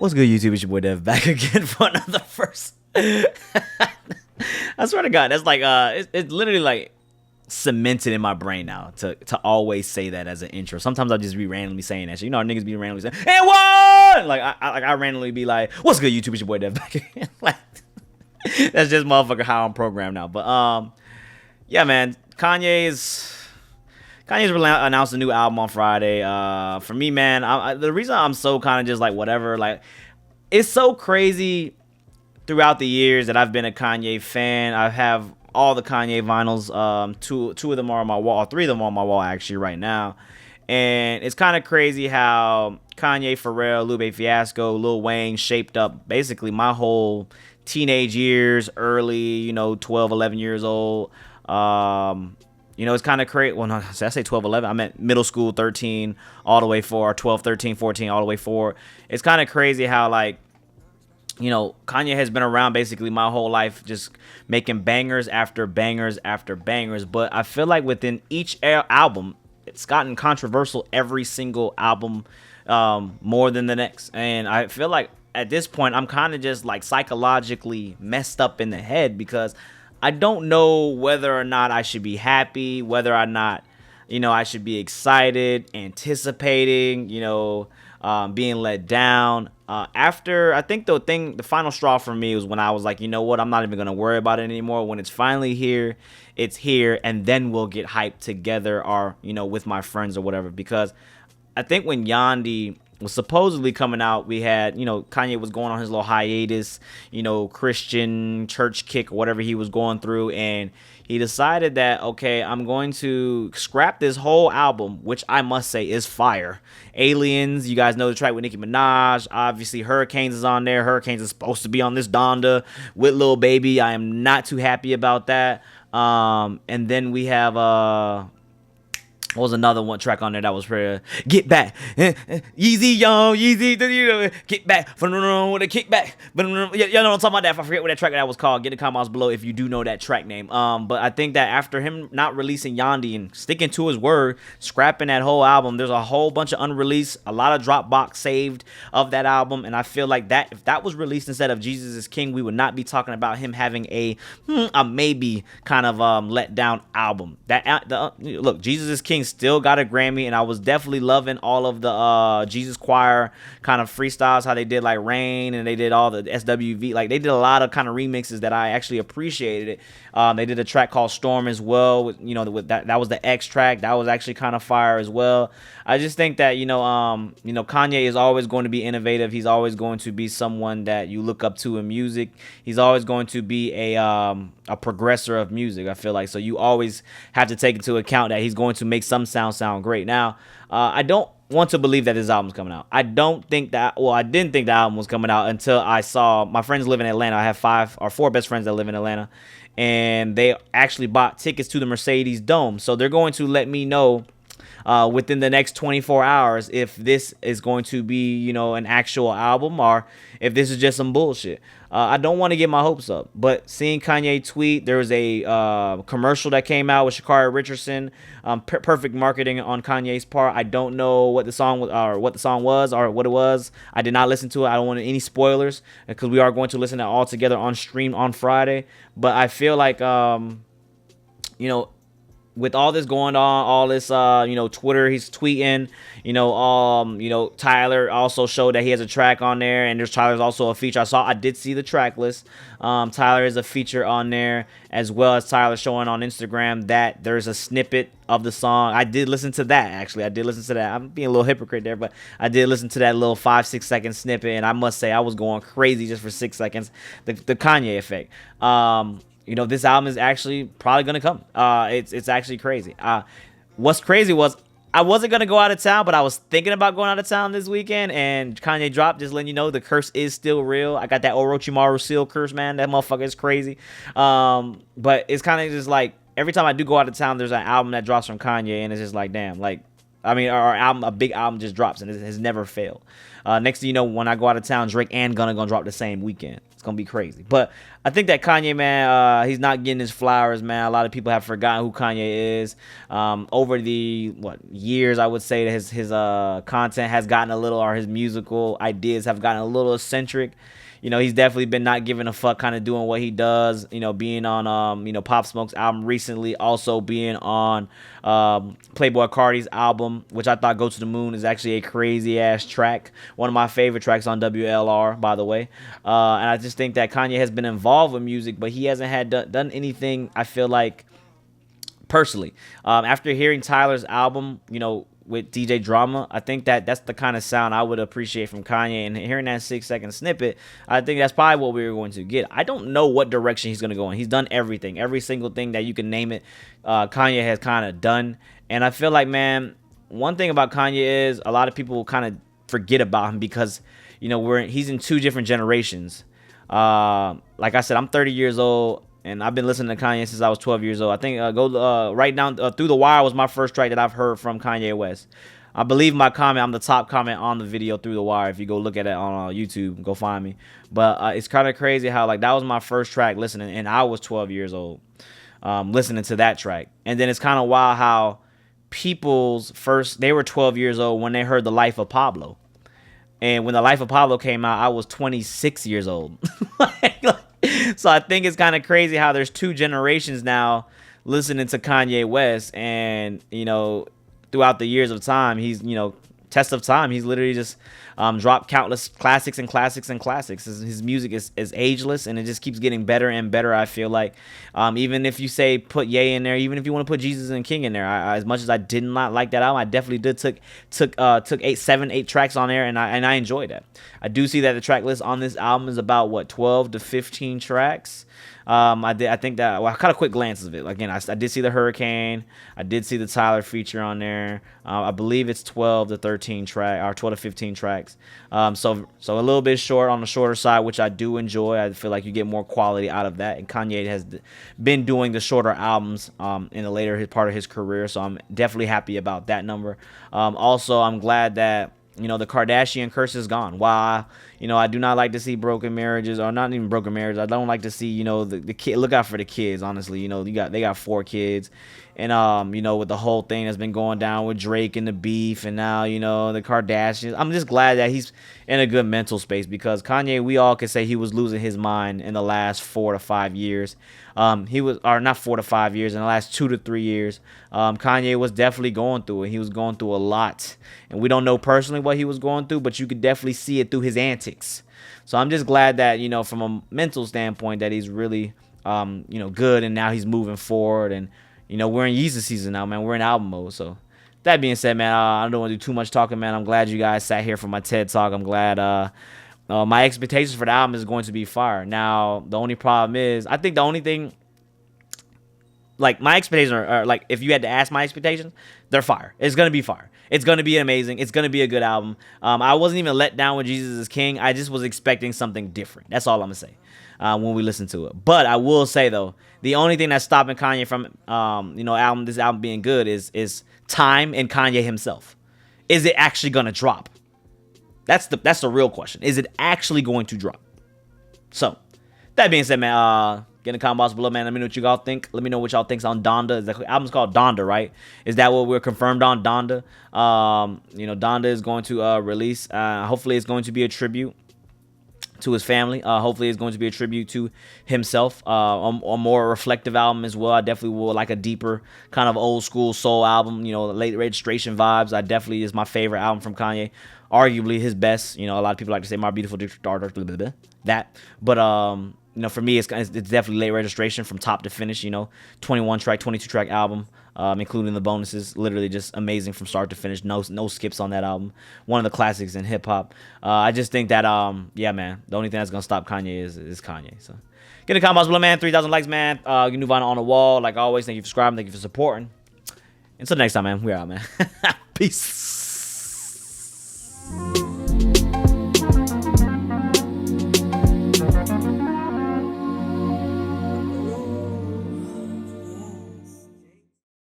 What's good, YouTube? It's your boy Dev back again for another verse. I swear to God, that's like it's literally like cemented in my brain now to always say that as an intro. Sometimes I'll just be randomly saying that shit. You know, niggas be randomly saying, "And what?" Like I randomly be like, "What's good, YouTube? It's your boy Dev back again." Like that's just motherfucker how I'm programmed now. But yeah, man, Kanye's announced a new album on Friday. For me, man, the reason I'm so kind of just like whatever, like it's so crazy throughout the years that I've been a Kanye fan. I have all the Kanye vinyls. Two of them are on my wall, or three of them are on my wall actually right now. And it's kind of crazy how Kanye, Pharrell, Lupe Fiasco, Lil Wayne shaped up basically my whole teenage years, early, 12, 11 years old. It's kind of crazy. Well, no, I say 12, 11. I meant middle school, 13, all the way forward, 12, 13, 14, all the way forward. It's kind of crazy how, like, Kanye has been around basically my whole life, just making bangers after bangers after bangers. But I feel like within each album, it's gotten controversial every single album more than the next. And I feel like at this point, I'm kind of just like psychologically messed up in the head because I don't know whether or not I should be happy, whether or not, I should be excited, anticipating, being let down. After, I think the final straw for me was when I was like, you know what, I'm not even going to worry about it anymore. When it's finally here, it's here, and then we'll get hyped together or, with my friends or whatever. Because I think when Yandhi was supposedly coming out, we had, Kanye was going on his little hiatus, Christian church kick, whatever he was going through, and he decided that, okay, I'm going to scrap this whole album, which I must say is fire. Aliens, you guys know the track with Nicki Minaj. Obviously, Hurricanes is on there. Hurricanes is supposed to be on this Donda with Lil Baby. I am not too happy about that. And then we have what was another one track on there that was pretty? Get back, Yeezy, yo, Yeezy, get back, with a kickback. But you know what I'm talking about. That I forget what that track that was called. Get the comments below if you do know that track name. But I think that after him not releasing Yandhi and sticking to his word, scrapping that whole album, there's a whole bunch of unreleased, a lot of Dropbox saved of that album, and I feel like that if that was released instead of Jesus is King, we would not be talking about him having a maybe kind of let down album. Look, Jesus is King still got a Grammy, and I was definitely loving all of the Jesus Choir kind of freestyles, how they did like Rain, and they did all the SWV, like they did a lot of kind of remixes that I actually appreciated it. They did a track called Storm as well, with that was the X track, that was actually kind of fire as well. I just think that Kanye is always going to be innovative. He's always going to be someone that you look up to in music. He's always going to be a progressor of music, I feel like. So you always have to take into account that he's going to make some sound great. Now, I don't want to believe that this album's coming out. I didn't think the album was coming out until I saw my friends live in Atlanta. I have 4 best friends that live in Atlanta, and they actually bought tickets to the Mercedes Dome. So they're going to let me know within the next 24 hours if this is going to be, an actual album or if this is just some bullshit. I don't want to get my hopes up, but seeing Kanye tweet, there was a commercial that came out with Sha'Carri Richardson. Perfect marketing on Kanye's part. I don't know what the song was or what it was. I did not listen to it. I don't want any spoilers because we are going to listen to it all together on stream on Friday. But I feel like, with all this going on, all this, Twitter, he's tweeting, Tyler also showed that he has a track on there, and Tyler's also a feature. I did see the track list. Tyler is a feature on there, as well as Tyler showing on Instagram that there's a snippet of the song. I did listen to that, actually. I'm being a little hypocrite there, but I did listen to that little 5-6 second snippet, and I must say I was going crazy just for 6 seconds. The Kanye effect. This album is actually probably going to come. It's actually crazy. What's crazy was I wasn't going to go out of town, but I was thinking about going out of town this weekend, and Kanye dropped, just letting you know the curse is still real. I got that Orochimaru seal curse, man. That motherfucker is crazy. But it's kind of just like every time I do go out of town, there's an album that drops from Kanye, and it's just like, damn, like, a big album just drops, and it has never failed. Next thing you know, when I go out of town, Drake and Gunna gonna drop the same weekend. gonna be crazy. But I think that Kanye, man, he's not getting his flowers, man. A lot of people have forgotten who Kanye is. Over the years, I would say that his content has gotten a little, or his musical ideas have gotten a little eccentric. He's definitely been not giving a fuck, kind of doing what he does. Being on Pop Smoke's album recently, also being on Playboi Carti's album, which I thought "Go to the Moon" is actually a crazy ass track. One of my favorite tracks on WLR, by the way. And I just think that Kanye has been involved with music, but he hasn't done anything, I feel like, personally. After hearing Tyler's album, with DJ Drama, I think that's the kind of sound I would appreciate from Kanye. And hearing that 6-second snippet, I think that's probably what we were going to get. I don't know what direction he's going to go in. He's done everything. Every single thing that you can name it, Kanye has kind of done. And I feel like, man, one thing about Kanye is a lot of people kind of forget about him because, he's in two different generations. Like I said, I'm 30 years old. And I've been listening to Kanye since I was 12 years old. I think right down Through the Wire was my first track that I've heard from Kanye West. I believe my comment, I'm the top comment on the video Through the Wire. If you go look at it on YouTube, go find me. But it's kind of crazy how that was my first track listening, and I was 12 years old listening to that track. And then it's kind of wild how they were 12 years old when they heard The Life of Pablo. And when The Life of Pablo came out, I was 26 years old. So I think it's kind of crazy how there's two generations now listening to Kanye West, and throughout the years of time, he's test of time, he's literally just dropped countless classics and classics and classics. His music is ageless, and it just keeps getting better and better. I feel like even if you say put Ye in there, even if you want to put Jesus and King in there, as much as I did not like that album, I definitely did took 8 tracks on there, and I enjoyed that. I do see that the track list on this album is about 12 to 15 tracks. I think that, I kind of quick glances of it. Again, I did see the Hurricane. I did see the Tyler feature on there. I believe it's 12 to 13 track, or 12 to 15 tracks. So a little bit short, on the shorter side, which I do enjoy. I feel like you get more quality out of that. And Kanye has been doing the shorter albums in the later part of his career, so I'm definitely happy about that number. Also, I'm glad that the Kardashian curse is gone. While I do not like to see broken marriages, or not even broken marriages. I don't like to see the kid. Look out for the kids. Honestly, they got 4 kids, and with the whole thing that's been going down with Drake and the beef, and now the Kardashians. I'm just glad that he's in a good mental space, because Kanye, we all could say he was losing his mind in the last 4 to 5 years. He was, or not 4 to 5 years, in the last 2 to 3 years. Kanye was definitely going through it. He was going through a lot, and we don't know personally what he was going through, but you could definitely see it through his antics. So I'm just glad that from a mental standpoint, that he's really good, and now he's moving forward, and we're in Yeezus season now, man. We're in album mode. So that being said, man, I don't want to do too much talking, man. I'm glad you guys sat here for my TED Talk. I'm glad my expectations for the album is going to be fire. Now, the only problem is, I think the only thing, my expectations are if you had to ask my expectations, they're fire. It's going to be fire. It's going to be amazing. It's going to be a good album. I wasn't even let down with Jesus is King. I just was expecting something different. That's all I'm going to say when we listen to it. But I will say, though, the only thing that's stopping Kanye from this album being good is time and Kanye himself. Is it actually going to drop? That's the real question. Is it actually going to drop? So, that being said, man, get in the comment box below, man. Let me know what you all think. Let me know what y'all think on Donda. The album's called Donda, right? Is that what we're confirmed on, Donda? Donda is going to release. Hopefully, it's going to be a tribute to his family. Hopefully, it's going to be a tribute to himself. A more reflective album as well. I definitely would like a deeper kind of old school soul album. Late Registration vibes. I definitely is my favorite album from Kanye. Arguably his best. A lot of people like to say My Beautiful Daughter, that. But for me, it's definitely Late Registration from top to finish. 21 track, 22 track album, including the bonuses. Literally just amazing from start to finish. No skips on that album. One of the classics in hip hop. I just think that yeah, man, the only thing that's gonna stop Kanye is Kanye. So get in the comments below, man. 3,000 likes, man. Get new vinyl on the wall. Like always, thank you for subscribing. Thank you for supporting. Until next time, man. We're out, man. Peace.